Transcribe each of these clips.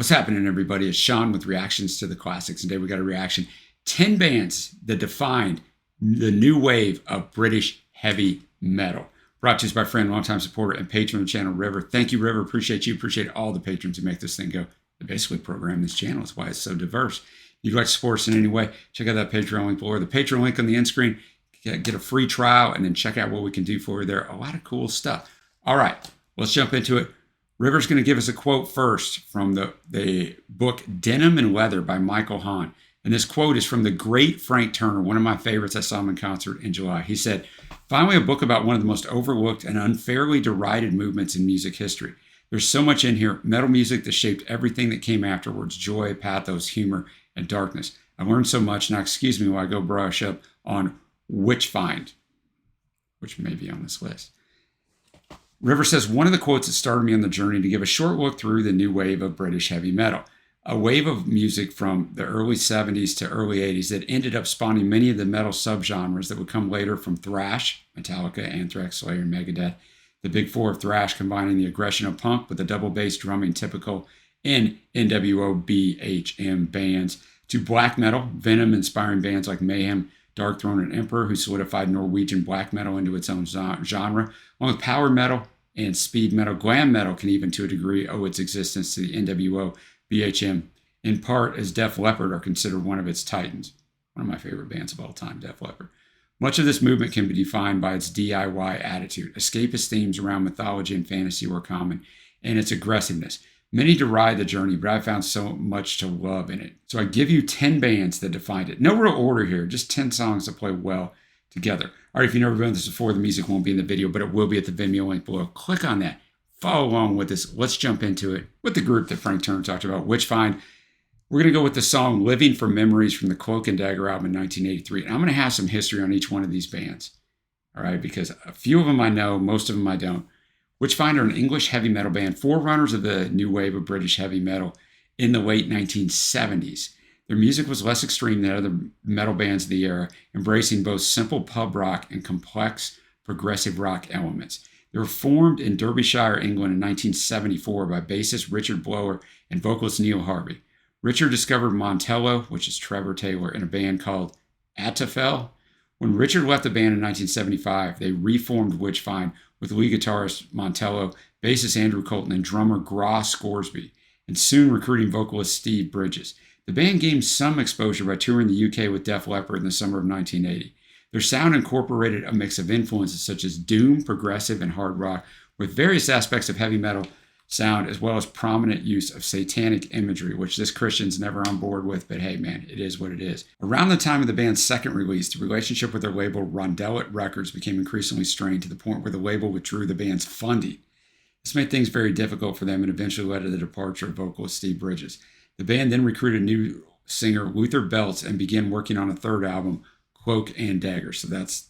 What's happening, everybody? It's Sean with Reactions to the Classics. Today we got a reaction. 10 bands that defined the new wave of British heavy metal. Brought to us by friend, longtime supporter, and patron of the channel, River. Thank you, River. Appreciate you. Appreciate all the patrons who make this thing go. They basically program this channel. That's why it's so diverse. If you'd like to support us in any way, check out that Patreon link below, or the Patreon link on the end screen. Get a free trial and then check out what we can do for you there. A lot of cool stuff. All right, let's jump into it. River's going to give us a quote first from the book Denim and Leather by Michael Hahn. And this quote is from the great Frank Turner, one of my favorites. I saw him in concert in July. He said, "Finally, a book about one of the most overlooked and unfairly derided movements in music history. There's so much in here, metal music that shaped everything that came afterwards, joy, pathos, humor, and darkness. I learned so much. Now, excuse me while I go brush up on witchfynde," which may be on this list. River says, one of the quotes that started me on the journey to give a short look through the new wave of British heavy metal, a wave of music from the early 70s to early 80s that ended up spawning many of the metal subgenres that would come later from thrash, Metallica, Anthrax, Slayer, and Megadeth, the big four of thrash combining the aggression of punk with the double bass drumming typical in NWOBHM bands, to black metal, Venom inspiring bands like Mayhem, Darkthrone, and Emperor, who solidified Norwegian black metal into its own genre, along with power metal and speed metal. Glam metal can even, to a degree, owe its existence to the NWOBHM, in part as Def Leppard are considered one of its titans. One of my favorite bands of all time, Def Leppard. Much of this movement can be defined by its DIY attitude. Escapist themes around mythology and fantasy were common, and its aggressiveness. Many deride the journey, but I found so much to love in it. So I give you 10 bands that defined it. No real order here, just 10 songs that play well together. All right, if you've never done this before, the music won't be in the video, but it will be at the Vimeo link below. Click on that. Follow along with this. Let's jump into it with the group that Frank Turner talked about, witchfynde. We're going to go with the song Living from Memories from the Cloak and Dagger album in 1983. And I'm going to have some history on each one of these bands, all right, because a few of them I know, most of them I don't. Witchfynde are an English heavy metal band, forerunners of the new wave of British heavy metal in the late 1970s. Their music was less extreme than other metal bands of the era, embracing both simple pub rock and complex progressive rock elements. They were formed in Derbyshire, England in 1974 by bassist Richard Blower and vocalist Neil Harvey. Richard discovered Montello, which is Trevor Taylor, in a band called Atafel. When Richard left the band in 1975, they reformed Witchfynde with lead guitarist Montello, bassist Andrew Colton, and drummer Gra Scoresby, and soon recruiting vocalist Steve Bridges. The band gained some exposure by touring the UK with Def Leppard in the summer of 1980. Their sound incorporated a mix of influences such as doom, progressive, and hard rock, with various aspects of heavy metal sound, as well as prominent use of satanic imagery, which this Christian's never on board with, but hey man, it is what it is. Around the time of the band's second release, the relationship with their label Rondelet Records became increasingly strained to the point where the label withdrew the band's funding. This made things very difficult for them and eventually led to the departure of vocalist Steve Bridges. The band then recruited new singer Luther Beltz and began working on a third album, Cloak and Dagger. So that's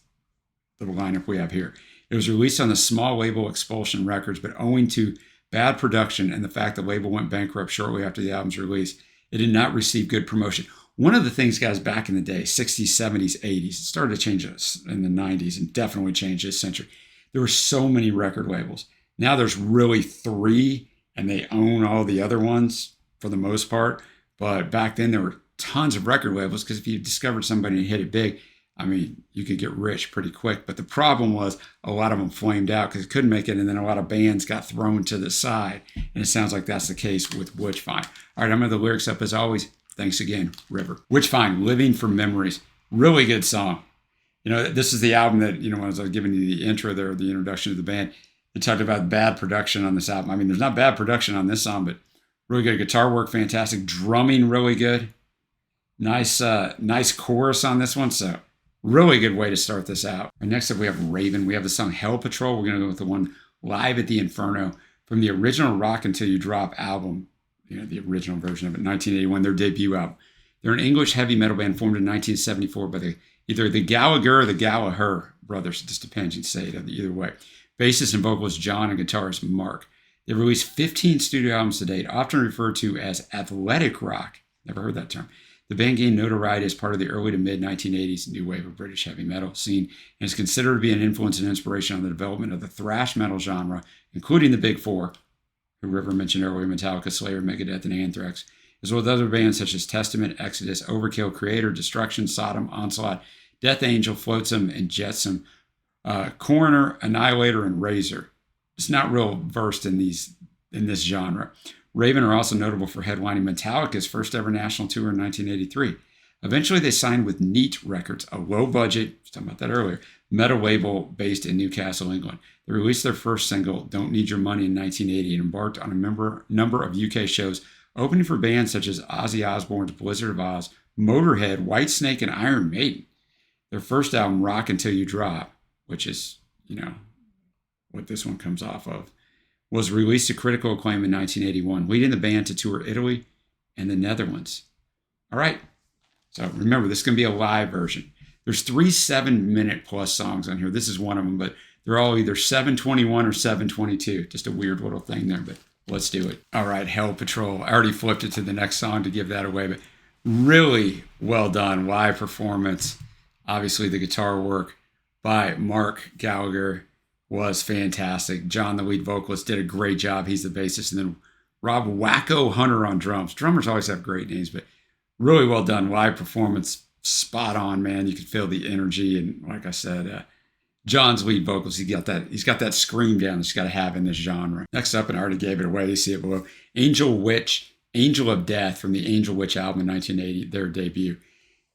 the lineup we have here. It was released on the small label Expulsion Records, but owing to bad production and the fact the label went bankrupt shortly after the album's release, it did not receive good promotion. One of the things, guys, back in the day, 60s, 70s, 80s, it started to change in the 90s and definitely changed this century. There were so many record labels. Now there's really 3, and they own all the other ones for the most part. But back then there were tons of record labels, because if you discovered somebody and hit it big, I mean, you could get rich pretty quick. But the problem was a lot of them flamed out because they couldn't make it, and then a lot of bands got thrown to the side. And it sounds like that's the case with Witchfynde. All right, I'm going to have the lyrics up as always. Thanks again, River. Witchfynde, Living from Memories. Really good song. You know, this is the album that, you know, when I was giving you the intro there, the introduction to the band, it talked about bad production on this album. I mean, there's not bad production on this song, but really good guitar work, fantastic. Drumming, really good. Nice chorus on this one, so really good way to start this out. And next up, we have Raven. We have the song Hell Patrol. We're going to go with the one Live at the Inferno from the original Rock Until You Drop album, you know, the original version of it, 1981, their debut album. They're an English heavy metal band formed in 1974 by either the Gallagher or the Gallagher brothers. It just depends, you say it either way. Bassist and vocalist John and guitarist Mark. They've released 15 studio albums to date, often referred to as athletic rock. Never heard that term. The band gained notoriety as part of the early to mid-1980s new wave of British heavy metal scene and is considered to be an influence and inspiration on the development of the thrash metal genre, including the Big Four, who River mentioned earlier, Metallica, Slayer, Megadeth, and Anthrax, as well as other bands such as Testament, Exodus, Overkill, Creator, Destruction, Sodom, Onslaught, Death Angel, Flotsam, and Jetsam, Coroner, Annihilator, and Razor. It's not real versed in this genre. Raven are also notable for headlining Metallica's first ever national tour in 1983. Eventually, they signed with Neat Records, a low-budget, I was talking about that earlier, metal label based in Newcastle, England. They released their first single, Don't Need Your Money, in 1980 and embarked on a number of UK shows, opening for bands such as Ozzy Osbourne's Blizzard of Oz, Motorhead, Whitesnake, and Iron Maiden. Their first album, Rock Until You Drop, which is, what this one comes off of, was released to critical acclaim in 1981, leading the band to tour Italy and the Netherlands. All right, so remember, this is going to be a live version. There's 3 7-minute plus songs on here. This is one of them, but they're all either 7:21 or 7:22. Just a weird little thing there, but let's do it. All right, Hell Patrol. I already flipped it to the next song to give that away, but really well done live performance. Obviously, the guitar work by Mark Gallagher was fantastic. John, the lead vocalist, did a great job. He's the bassist. And then Rob Wacko Hunter on drums. Drummers always have great names, but really well done. Live performance, spot on, man. You could feel the energy. And like I said, John's lead vocals, he's got that scream down that you got to have in this genre. Next up, and I already gave it away, you see it below, Angel Witch, Angel of Death from the Angel Witch album in 1980, their debut.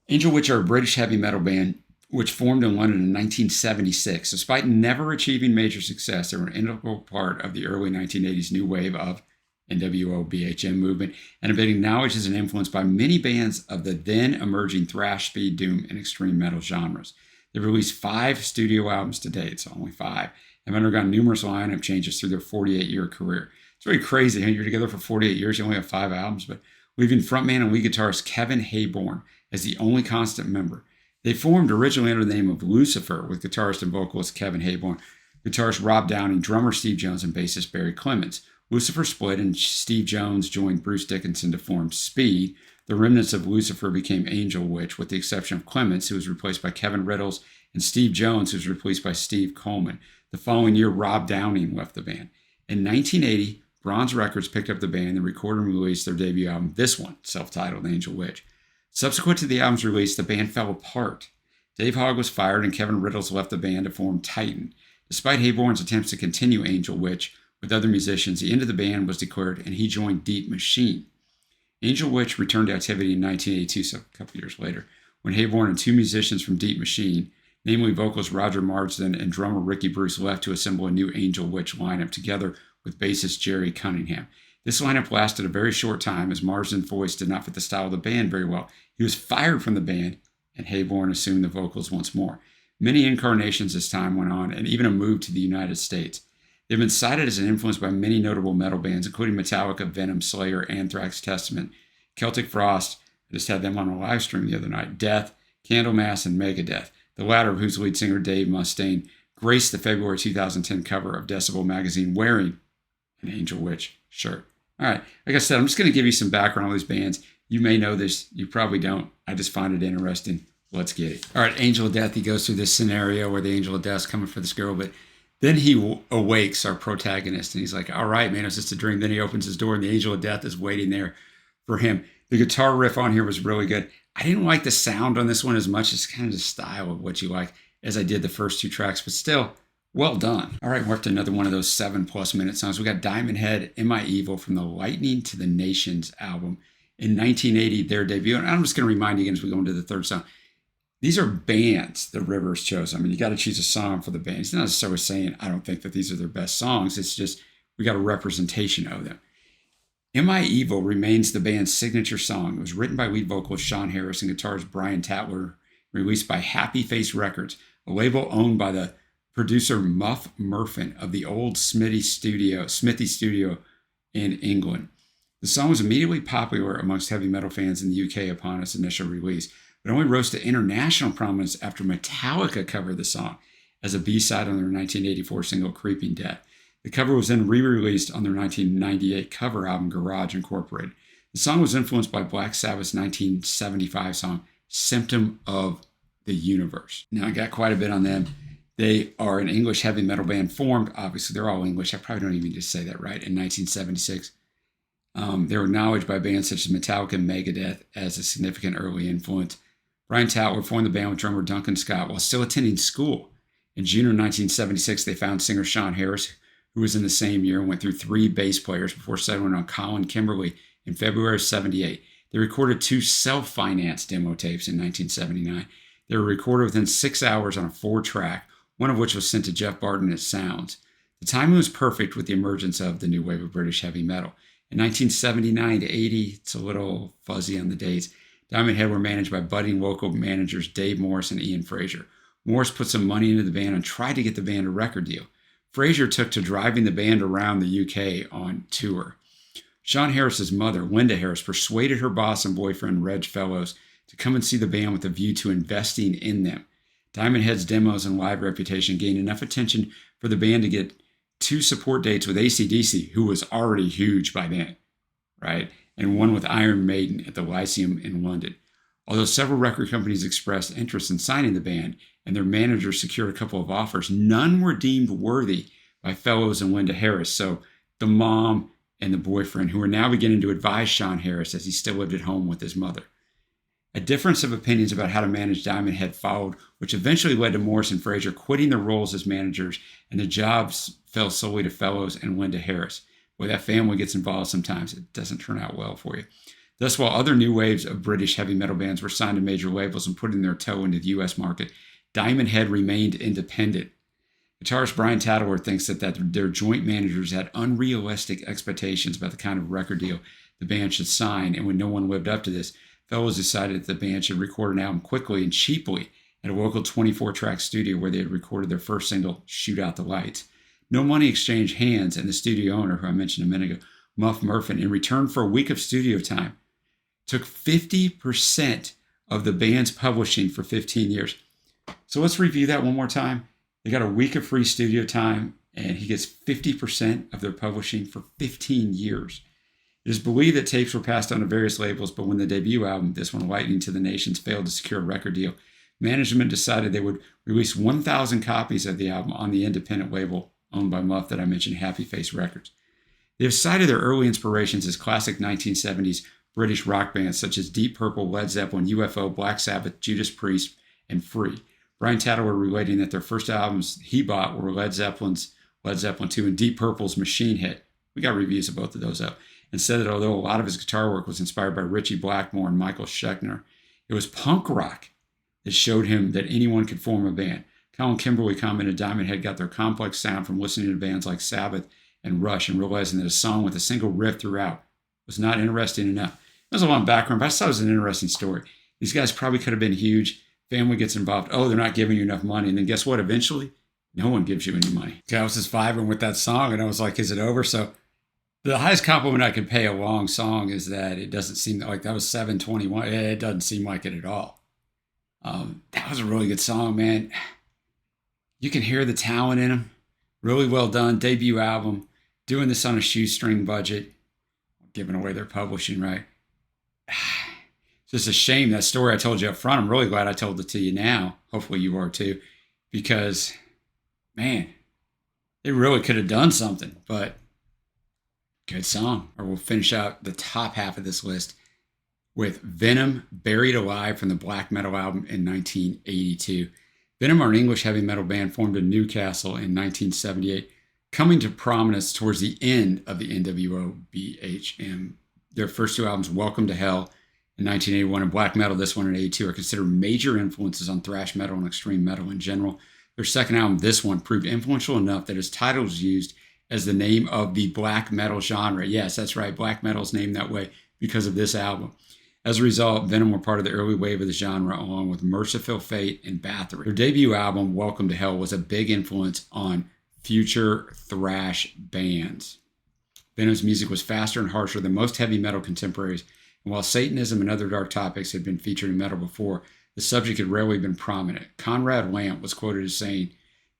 Angel Witch are a British heavy metal band which formed in London in 1976. Despite never achieving major success, they were an integral part of the early 1980s new wave of NWOBHM movement and have been acknowledged as an influence by many bands of the then emerging thrash, speed, doom, and extreme metal genres. They've released 5 studio albums to date, so only 5, and have undergone numerous lineup changes through their 48-year career. It's really crazy. You're together for 48 years, you only have 5 albums, but leaving frontman and lead guitarist Kevin Hayborn as the only constant member. They formed originally under the name of Lucifer with guitarist and vocalist Kevin Hayborn, guitarist Rob Downing, drummer Steve Jones, and bassist Barry Clemens. Lucifer split and Steve Jones joined Bruce Dickinson to form Speed. The remnants of Lucifer became Angel Witch, with the exception of Clemens, who was replaced by Kevin Riddles, and Steve Jones, who was replaced by Steve Coleman. The following year, Rob Downing left the band. In 1980, Bronze Records picked up the band and recorded and released their debut album, this one, self-titled Angel Witch. Subsequent to the album's release, the band fell apart. Dave Hogg was fired and Kevin Riddles left the band to form Titan. Despite Hayborn's attempts to continue Angel Witch with other musicians, the end of the band was declared and he joined Deep Machine. Angel Witch returned to activity in 1982, so a couple years later, when Hayborn and 2 musicians from Deep Machine, namely vocalist Roger Marsden and drummer Ricky Bruce, left to assemble a new Angel Witch lineup together with bassist Jerry Cunningham. This lineup lasted a very short time as Marsden's voice did not fit the style of the band very well. He was fired from the band, and Hayborn assumed the vocals once more. Many incarnations as time went on, and even a move to the United States. They've been cited as an influence by many notable metal bands, including Metallica, Venom, Slayer, Anthrax, Testament, Celtic Frost, I just had them on a live stream the other night, Death, Candlemass, and Megadeth, the latter of whose lead singer Dave Mustaine graced the February 2010 cover of Decibel magazine wearing an Angel Witch shirt. All right, like I said, I'm just going to give you some background on these bands. You may know this, you probably don't. I just find it interesting. Let's get it. All right, Angel of Death, he goes through this scenario where the Angel of Death's coming for this girl, but then he awakes, our protagonist, and he's like, all right, man, it's just a dream. Then he opens his door, and the Angel of Death is waiting there for him. The guitar riff on here was really good. I didn't like the sound on this one as much as kind of the style of what you like as I did the first 2 tracks, but still, well done. All right, we're up to another one of those 7+ minute songs. We got Diamond Head, Am I Evil from the Lightning to the Nations album in 1980, their debut. And I'm just going to remind you again as we go into the third song. These are bands that Rivers chose. I mean, you got to choose a song for the band. It's not necessarily saying I don't think that these are their best songs. It's just we got a representation of them. Am I Evil remains the band's signature song. It was written by lead vocalist Sean Harris and guitarist Brian Tatler, released by Happy Face Records, a label owned by the producer Muff Murfin of the old Smithy Studio in England. The song was immediately popular amongst heavy metal fans in the UK upon its initial release, but only rose to international prominence after Metallica covered the song as a B-side on their 1984 single Creeping Death. The cover was then re-released on their 1998 cover album Garage Incorporated. The song was influenced by Black Sabbath's 1975 song Symptom of the Universe. Now, I got quite a bit on them. They are an English heavy metal band formed. Obviously, they're all English. I probably don't even need to say that right. In 1976. They were acknowledged by bands such as Metallica and Megadeth as a significant early influence. Brian Tatler formed the band with drummer Duncan Scott while still attending school. In June of 1976, they found singer Sean Harris, who was in the same year, and went through 3 bass players before settling on Colin Kimberly in February of 78. They recorded 2 self-financed demo tapes in 1979. They were recorded within 6 hours on a 4-track, one of which was sent to Jeff Barton at Sounds. The timing was perfect with the emergence of the new wave of British heavy metal. In 1979 to 80, it's a little fuzzy on the dates, Diamond Head were managed by budding local managers Dave Morris and Ian Fraser. Morris put some money into the band and tried to get the band a record deal. Fraser took to driving the band around the UK on tour. Sean Harris's mother, Linda Harris, persuaded her boss and boyfriend, Reg Fellows, to come and see the band with a view to investing in them. Diamond Head's demos and live reputation gained enough attention for the band to get 2 support dates with AC/DC, who was already huge by then, right? And one with Iron Maiden at the Lyceum in London. Although several record companies expressed interest in signing the band and their managers secured a couple of offers, none were deemed worthy by Fellows and Linda Harris. So the mom and the boyfriend, who were now beginning to advise Sean Harris as he still lived at home with his mother. A difference of opinions about how to manage Diamond Head followed, which eventually led to Morris and Fraser quitting their roles as managers, and the jobs fell solely to Fellows and Linda Harris. Boy, that family gets involved sometimes. It doesn't turn out well for you. Thus, while other new waves of British heavy metal bands were signed to major labels and putting their toe into the U.S. market, Diamond Head remained independent. Guitarist Brian Tatler thinks that their joint managers had unrealistic expectations about the kind of record deal the band should sign, and when no one lived up to this, Fellows decided that the band should record an album quickly and cheaply at a local 24-track studio where they had recorded their first single, Shoot Out the Lights. No money exchanged hands, and the studio owner, who I mentioned a minute ago, Muff Murfin, in return for a week of studio time, took 50% of the band's publishing for 15 years. So let's review that one more time. They got a week of free studio time, and he gets 50% of their publishing for 15 years. It is believed that tapes were passed on to various labels, but when the debut album, this one, Lightning to the Nations, failed to secure a record deal, management decided they would release 1,000 copies of the album on the independent label owned by Muff that I mentioned, Happy Face Records. They have cited their early inspirations as classic 1970s British rock bands such as Deep Purple, Led Zeppelin, UFO, Black Sabbath, Judas Priest, and Free. Brian Tatler relating that their first albums he bought were Led Zeppelin's Led Zeppelin 2 and Deep Purple's Machine Head. We got reviews of both of those up. And said that although a lot of his guitar work was inspired by Ritchie Blackmore and Michael Schechner, it was punk rock that showed him that anyone could form a band. Colin Kimberly commented Diamond Head got their complex sound from listening to bands like Sabbath and Rush and realizing that a song with a single riff throughout was not interesting enough. There's a lot of background, but I thought it was an interesting story. These guys probably could have been huge. Family gets involved. Oh, they're not giving you enough money. And then guess what? Eventually, no one gives you any money. Okay, I was just vibing with that song, and I was like, is it over? So the highest compliment I could pay a long song is that it doesn't seem like that was 7:21. It doesn't seem like it at all. That was a really good song, man. You can hear the talent in them. Really well done. Debut album. Doing this on a shoestring budget. Giving away their publishing, right? It's just a shame, that story I told you up front. I'm really glad I told it to you now. Hopefully you are too. Because, man, they really could have done something. But good song. Or we'll finish out the top half of this list with Venom, Buried Alive from the black metal album in 1982. Venom are an English heavy metal band formed in Newcastle in 1978, coming to prominence towards the end of the NWOBHM. Their first 2 albums, Welcome to Hell in 1981 and Black Metal, this one in 82, are considered major influences on thrash metal and extreme metal in general. Their second album, this one, proved influential enough that its title was used as the name of the black metal genre. Yes, that's right. Black metal is named that way because of this album. As a result, Venom were part of the early wave of the genre, along with Merciful Fate and Bathory. Their debut album, Welcome to Hell, was a big influence on future thrash bands. Venom's music was faster and harsher than most heavy metal contemporaries, and while Satanism and other dark topics had been featured in metal before, the subject had rarely been prominent. Conrad Lamp was quoted as saying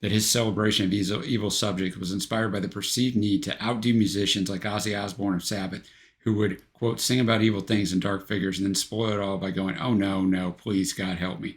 that his celebration of evil subject was inspired by the perceived need to outdo musicians like Ozzy Osbourne of Sabbath, who would, quote, sing about evil things and dark figures and then spoil it all by going, oh no, please, God help me.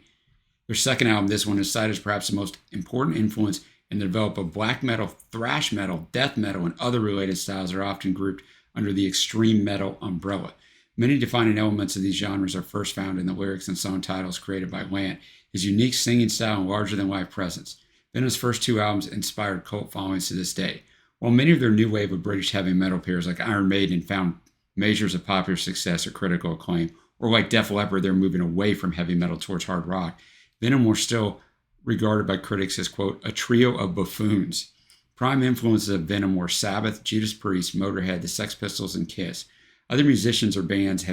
Their second album, this one, is cited as perhaps the most important influence in the development of black metal, thrash metal, death metal, and other related styles that are often grouped under the extreme metal umbrella. Many defining elements of these genres are first found in the lyrics and song titles created by Lant, his unique singing style and larger-than-life presence. Venom's first 2 albums inspired cult followings to this day. While many of their new wave of British heavy metal peers like Iron Maiden found measures of popular success or critical acclaim, or like Def Leppard, they're moving away from heavy metal towards hard rock, Venom were still regarded by critics as, quote, a trio of buffoons. Prime influences of Venom were Sabbath, Judas Priest, Motorhead, the Sex Pistols, and Kiss. Other musicians or bands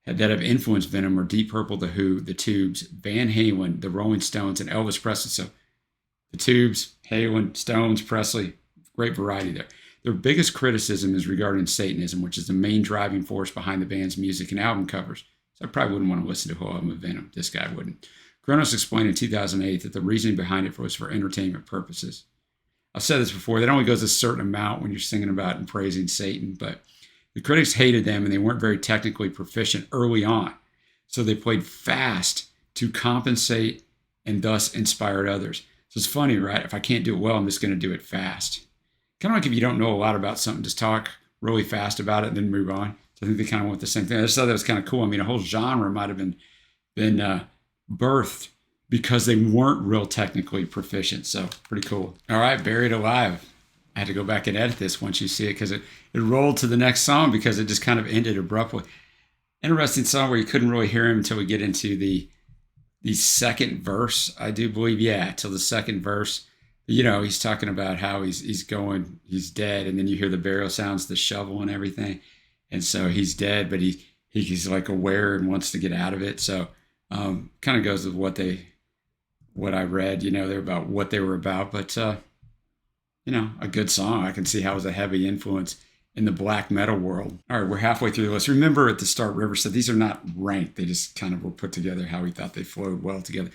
that have influenced Venom are Deep Purple, The Who, The Tubes, Van Halen, The Rolling Stones, and Elvis Presley. So The Tubes, Halen, Stones, Presley, great variety there. Their biggest criticism is regarding Satanism, which is the main driving force behind the band's music and album covers. So I probably wouldn't want to listen to a whole album of Venom. This guy wouldn't. Kronos explained in 2008 that the reasoning behind it was for entertainment purposes. I've said this before, that only goes a certain amount when you're singing about and praising Satan, but the critics hated them and they weren't very technically proficient early on. So they played fast to compensate and thus inspired others. So it's funny, right? If I can't do it well, I'm just going to do it fast. Kind of like if you don't know a lot about something, just talk really fast about it and then move on. So I think they kind of want the same thing. I just thought that was kind of cool. I mean, a whole genre might have been birthed because they weren't real technically proficient. So pretty cool. All right, Buried Alive. I had to go back and edit this once you see it because it rolled to the next song because it just kind of ended abruptly. Interesting song where you couldn't really hear him until we get into the second verse, I do believe. Yeah, till the second verse. You know, he's talking about how he's dead, and then you hear the burial sounds, the shovel and everything. And so he's dead, but he's like aware and wants to get out of it. So kind of goes with what I read, you know, they're about what they were about, but you know, a good song. I can see how it was a heavy influence in the black metal world. All right, we're halfway through the list. Remember at the start, River said these are not ranked. They just kind of were put together how he thought they flowed well together.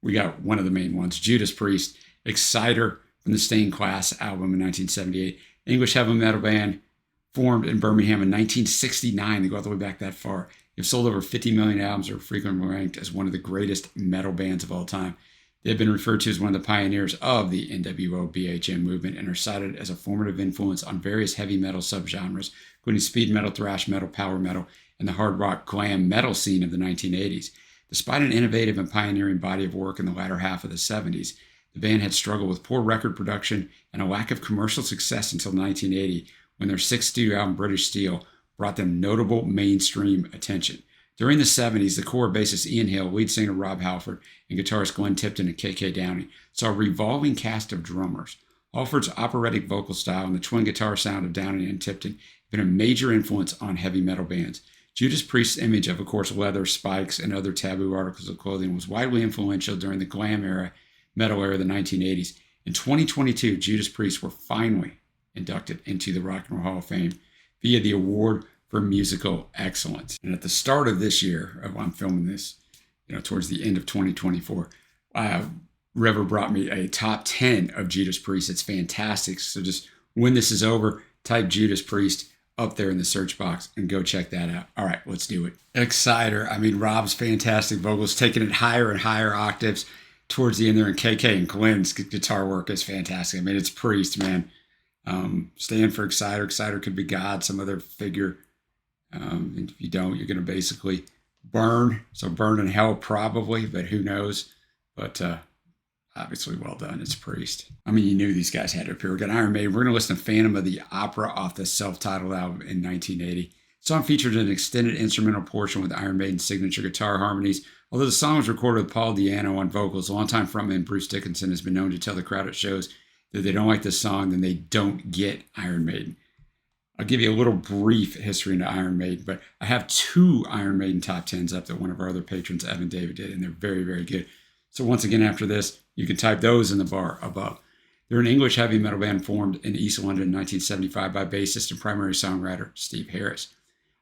We got one of the main ones, Judas Priest, Exciter from the Stained Class album in 1978. English heavy metal band formed in Birmingham in 1969. They go all the way back that far. They've sold over 50 million albums, are frequently ranked as one of the greatest metal bands of all time. They've been referred to as one of the pioneers of the NWOBHM movement and are cited as a formative influence on various heavy metal subgenres, including speed metal, thrash metal, power metal, and the hard rock glam metal scene of the 1980s. Despite an innovative and pioneering body of work in the latter half of the 70s, the band had struggled with poor record production and a lack of commercial success until 1980, when their sixth studio album, British Steel, brought them notable mainstream attention. During the 70s, the core bassist Ian Hill, lead singer Rob Halford, and guitarist Glenn Tipton and KK Downey saw a revolving cast of drummers. Halford's operatic vocal style and the twin guitar sound of Downey and Tipton have been a major influence on heavy metal bands. Judas Priest's image of course, leather, spikes, and other taboo articles of clothing was widely influential during the glam era, metal era of the 1980s. In 2022, Judas Priest were finally inducted into the Rock and Roll Hall of Fame via the Award for Musical Excellence. And at the start of this year, I'm filming this, you know, towards the end of 2024, River brought me a top 10 of Judas Priest. It's fantastic. So just when this is over, type Judas Priest up there in the search box and go check that out. All right, let's do it. Exciter. I mean, Rob's fantastic vocals, taking it higher and higher octaves towards the end there. And KK and Glenn's guitar work is fantastic. I mean, it's Priest, man. Stand for Exciter. Exciter could be God, some other figure. And if you don't, you're going to basically burn. So burn in hell probably, but who knows? But obviously well done. It's Priest. I mean, you knew these guys had to appear. We got Iron Maiden. We're going to listen to Phantom of the Opera off the self-titled album in 1980. The song featured an extended instrumental portion with Iron Maiden's signature guitar harmonies. Although the song was recorded with Paul Di'Anno on vocals, longtime frontman Bruce Dickinson has been known to tell the crowd at shows that they don't like this song, then they don't get Iron Maiden. I'll give you a little brief history into Iron Maiden, but I have 2 Iron Maiden top 10s up that one of our other patrons, Evan David, did, and they're very, very good. So once again, after this, you can type those in the bar above. They're an English heavy metal band formed in East London in 1975 by bassist and primary songwriter Steve Harris.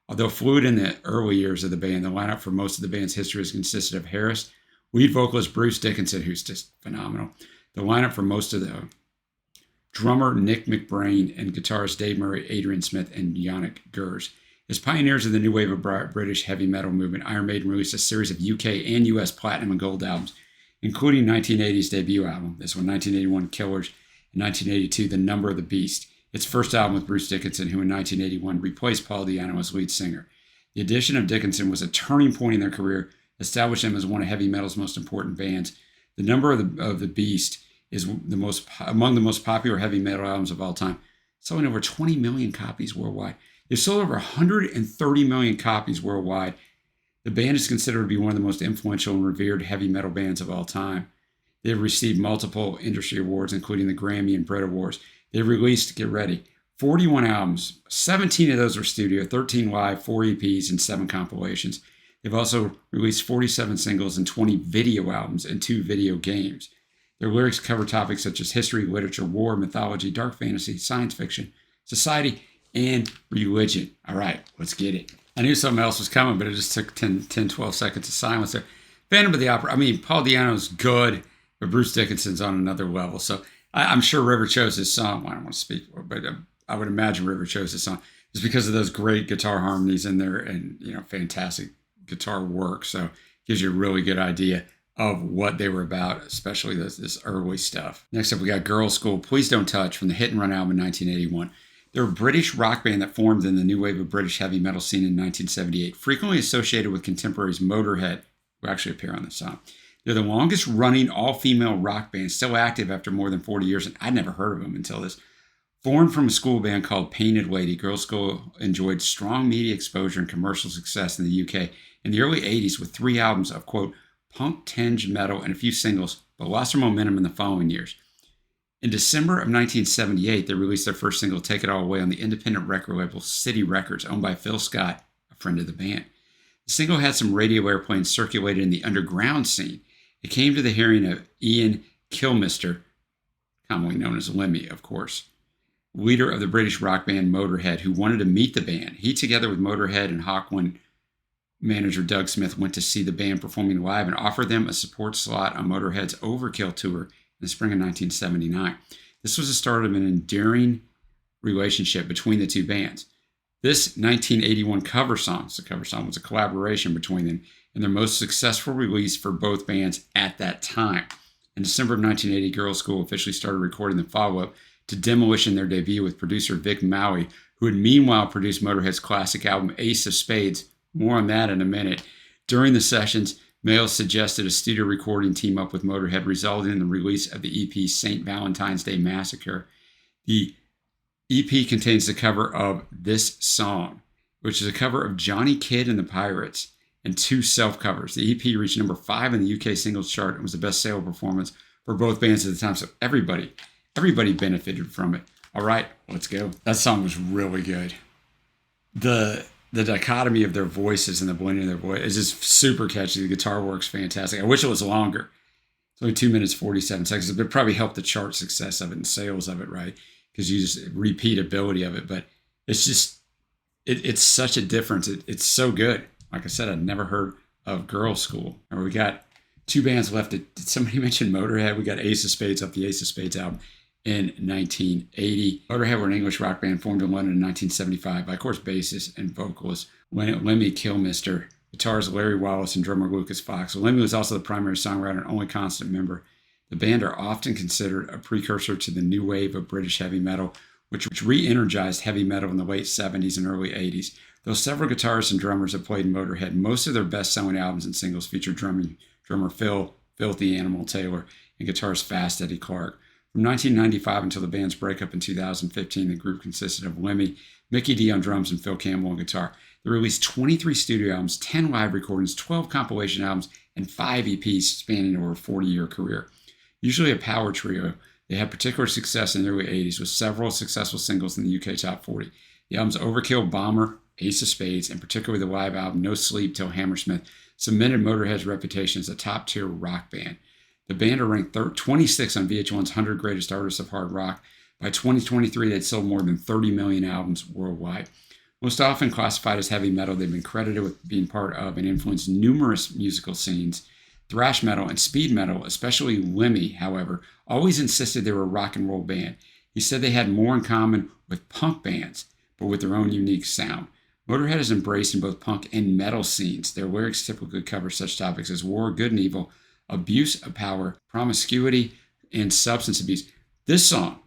Although fluid in the early years of the band, the lineup for most of the band's history has consisted of Harris, lead vocalist Bruce Dickinson, who's just phenomenal, the lineup for most of the drummer Nick McBrain, and guitarist Dave Murray, Adrian Smith, and Yannick Gers. As pioneers of the new wave of British heavy metal movement, Iron Maiden released a series of UK and US platinum and gold albums, including 1980's debut album, this one, 1981 Killers, and 1982 The Number of the Beast, its first album with Bruce Dickinson, who in 1981 replaced Paul Di'Anno as lead singer. The addition of Dickinson was a turning point in their career, established them as one of heavy metal's most important bands. The Number of the Beast is among the most popular heavy metal albums of all time, selling over 20 million copies worldwide. They've sold over 130 million copies worldwide. The band is considered to be one of the most influential and revered heavy metal bands of all time. They've received multiple industry awards, including the Grammy and Brit Awards. They've released, get ready, 41 albums. 17 of those were studio, 13 live, 4 EPs, and 7 compilations. They've also released 47 singles and 20 video albums and 2 video games. Their lyrics cover topics such as history, literature, war, mythology, dark fantasy, science fiction, society, and religion. All right, let's get it. I knew something else was coming, but it just took 10, 12 seconds of silence there. Phantom of the Opera. I mean, Paul Di'Anno's good, but Bruce Dickinson's on another level. So I'm sure River chose this song. Well, I don't want to speak for it, but I would imagine River chose this song just because of those great guitar harmonies in there and, fantastic guitar work. So it gives you a really good idea of what they were about, especially this early stuff. Next up, we got Girlschool, Please Don't Touch from the Hit and Run album in 1981. They're a British rock band that formed in the new wave of British heavy metal scene in 1978, frequently associated with contemporaries Motorhead, who actually appear on the song. They're the longest running all-female rock band, still active after more than 40 years, and I'd never heard of them until this. Formed from a school band called Painted Lady, Girlschool enjoyed strong media exposure and commercial success in the UK in the early 80s with 3 albums of, quote, punk-tinged metal and a few singles, but lost their momentum in the following years. In December of 1978, they released their first single, Take It All Away, on the independent record label City Records, owned by Phil Scott, a friend of the band. The single had some radio airplay and circulated in the underground scene. It came to the hearing of Ian Kilmister, commonly known as Lemmy, of course, leader of the British rock band Motorhead, who wanted to meet the band. He, together with Motorhead and Hawkwind manager Doug Smith, went to see the band performing live and offered them a support slot on Motorhead's Overkill tour in the spring of 1979. This was the start of an enduring relationship between the two bands. This 1981 cover song, the cover song was a collaboration between them and their most successful release for both bands at that time. In December of 1980, Girlschool officially started recording the follow-up to Demolition, their debut with producer Vic Maui, who had meanwhile produced Motorhead's classic album Ace of Spades. More on that in a minute. During the sessions, Mayo suggested a studio recording team up with Motorhead, resulting in the release of the EP St. Valentine's Day Massacre. The EP contains the cover of this song, which is a cover of Johnny Kidd and the Pirates, and 2 self-covers. The EP reached number 5 in the UK singles chart and was the best sale performance for both bands at the time, so everybody benefited from it. All right, let's go. That song was really good. The dichotomy of their voices and the blending of their voice is just super catchy. The guitar work's fantastic. I wish it was longer. It's only 2 minutes, 47 seconds. It would probably help the chart success of it and sales of it, right? Because you just repeatability of it. But it's just, it's such a difference. It's so good. Like I said, I'd never heard of Girlschool. And we got 2 bands left. Did somebody mention Motorhead? We got Ace of Spades off the Ace of Spades album in 1980. Motorhead were an English rock band formed in London in 1975 by, of course, bassist and vocalist Lemmy Kilmister, guitarist Larry Wallace, and drummer Lucas Fox. Lemmy was also the primary songwriter and only constant member. The band are often considered a precursor to the new wave of British heavy metal, which re-energized heavy metal in the late 70s and early 80s. Though several guitarists and drummers have played in Motorhead, most of their best-selling albums and singles feature drummer Phil Filthy Animal Taylor and guitarist Fast Eddie Clarke. From 1995 until the band's breakup in 2015, the group consisted of Lemmy, Mickey D on drums, and Phil Campbell on guitar. They released 23 studio albums, 10 live recordings, 12 compilation albums, and 5 EPs spanning over a 40-year career. Usually a power trio, they had particular success in the early 80s with several successful singles in the UK Top 40. The albums Overkill, Bomber, Ace of Spades, and particularly the live album No Sleep Till Hammersmith cemented Motorhead's reputation as a top-tier rock band. The band are ranked 26 on VH1's 100 Greatest Artists of Hard Rock. By 2023, they'd sold more than 30 million albums worldwide. Most often classified as heavy metal, they've been credited with being part of and influenced numerous musical scenes. Thrash metal and speed metal, especially Lemmy, however, always insisted they were a rock and roll band. He said they had more in common with punk bands, but with their own unique sound. Motorhead is embraced in both punk and metal scenes. Their lyrics typically cover such topics as war, good and evil, abuse of power, promiscuity, and substance abuse. This song,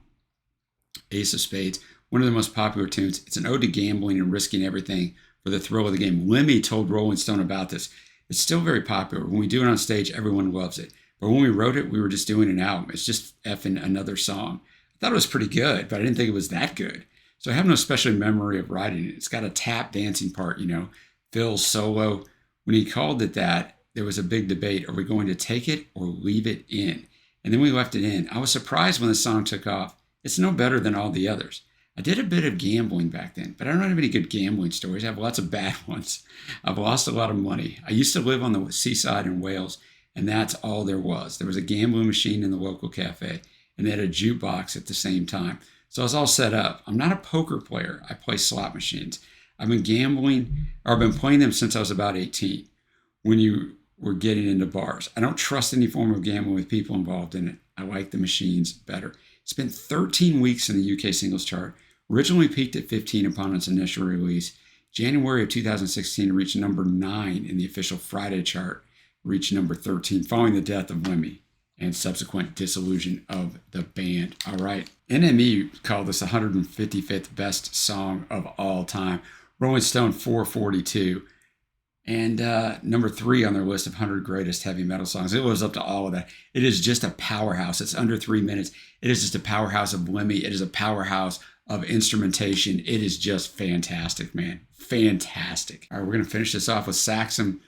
Ace of Spades, one of the most popular tunes. It's an ode to gambling and risking everything for the thrill of the game. Lemmy told Rolling Stone about this. It's still very popular. When we do it on stage, everyone loves it. But when we wrote it, we were just doing an album. It's just effing another song. I thought it was pretty good, but I didn't think it was that good. So I have no special memory of writing it. It's got a tap dancing part, Phil's solo. When he called it that, there was a big debate. Are we going to take it or leave it in? And then we left it in. I was surprised when the song took off. It's no better than all the others. I did a bit of gambling back then, but I don't have any good gambling stories. I have lots of bad ones. I've lost a lot of money. I used to live on the seaside in Wales, and that's all there was. There was a gambling machine in the local cafe, and they had a jukebox at the same time. So I was all set up. I'm not a poker player. I play slot machines. I've been playing them since I was about 18, when you were getting into bars. I don't trust any form of gambling with people involved in it. I like the machines better. It's been 13 weeks in the UK singles chart. Originally peaked at 15 upon its initial release. January of 2016 reached number 9 in the official Friday chart, reached number 13 following the death of Lemmy and subsequent dissolution of the band. All right. NME called this 155th best song of all time. Rolling Stone 442. And number 3 on their list of 100 greatest heavy metal songs. It lives up to all of that. It is just a powerhouse. It's under 3 minutes. It is just a powerhouse of Lemmy. It is a powerhouse of instrumentation. It is just fantastic, man. Fantastic. All right, we're going to finish this off with Saxon,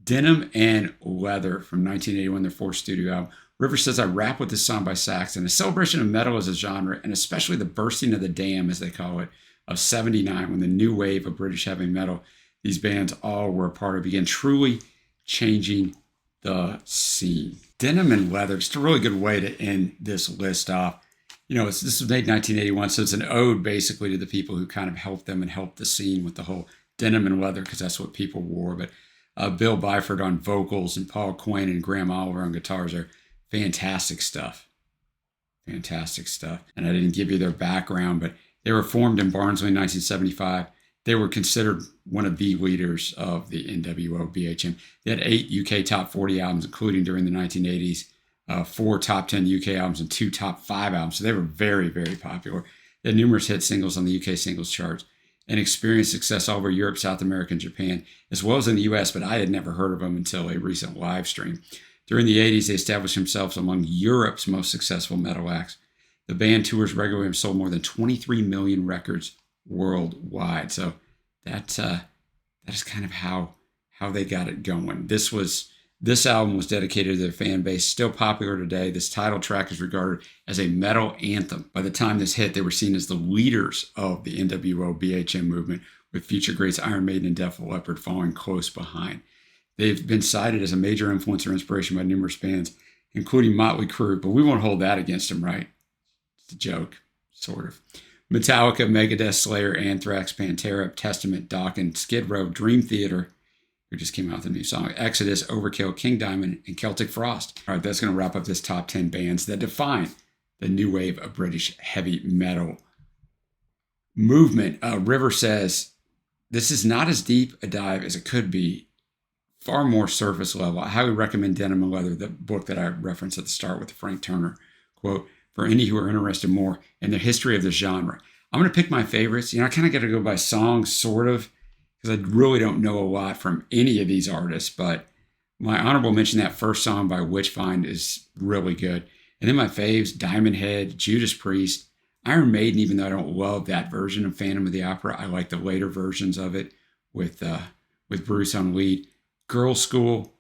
Denim and Leather from 1981, their 4th studio album. River says, I rap with this song by Saxon, a celebration of metal as a genre, and especially the bursting of the dam, as they call it, of 79, when the new wave of British heavy metal these bands all were a part of began truly changing the scene. Denim and Leather, just a really good way to end this list off. This was made in 1981, so it's an ode basically to the people who kind of helped them and helped the scene with the whole denim and leather, because that's what people wore. But Bill Byford on vocals and Paul Quinn and Graham Oliver on guitars are fantastic stuff. Fantastic stuff. And I didn't give you their background, but they were formed in Barnsley in 1975. They were considered one of the leaders of the NWOBHM. They had 8 UK top 40 albums, including during the 1980s, 4 top 10 UK albums, and 2 top 5 albums. So they were very, very popular. They had numerous hit singles on the UK singles charts and experienced success all over Europe, South America, and Japan, as well as in the US, but I had never heard of them until a recent live stream. During the 80s, they established themselves among Europe's most successful metal acts. The band tours regularly and sold more than 23 million records worldwide. So that is kind of how they got it going. This album was dedicated to their fan base, still popular today. This title track is regarded as a metal anthem. By the time this hit, they were seen as the leaders of the NWOBHM movement, with future greats Iron Maiden and Def Leppard following close behind. They've been cited as a major influence or inspiration by numerous bands, including Motley Crue, but we won't hold that against them, right? It's a joke, sort of. Metallica, Megadeth, Slayer, Anthrax, Pantera, Testament, Dokken, Skid Row, Dream Theater, who just came out with a new song, Exodus, Overkill, King Diamond, and Celtic Frost. All right, that's going to wrap up this top 10 bands that define the new wave of British heavy metal movement. River says, this is not as deep a dive as it could be, far more surface level. I highly recommend Denim and Leather, the book that I referenced at the start with the Frank Turner quote, for any who are interested more in the history of the genre. I'm going to pick my favorites. I kind of got to go by songs, sort of, because I really don't know a lot from any of these artists, but my honorable mention, that first song by Witchfynde, is really good. And then my faves, Diamond Head, Judas Priest, Iron Maiden, even though I don't love that version of Phantom of the Opera, I like the later versions of it with Bruce on lead. Girlschool,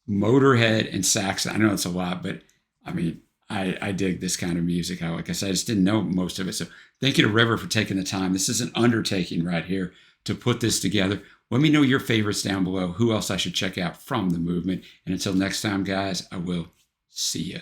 Motorhead, and Saxon. I know it's a lot, but I mean, I dig this kind of music. Like I said, I just didn't know most of it. So thank you to River for taking the time. This is an undertaking right here to put this together. Let me know your favorites down below, who else I should check out from the movement. And until next time, guys, I will see you.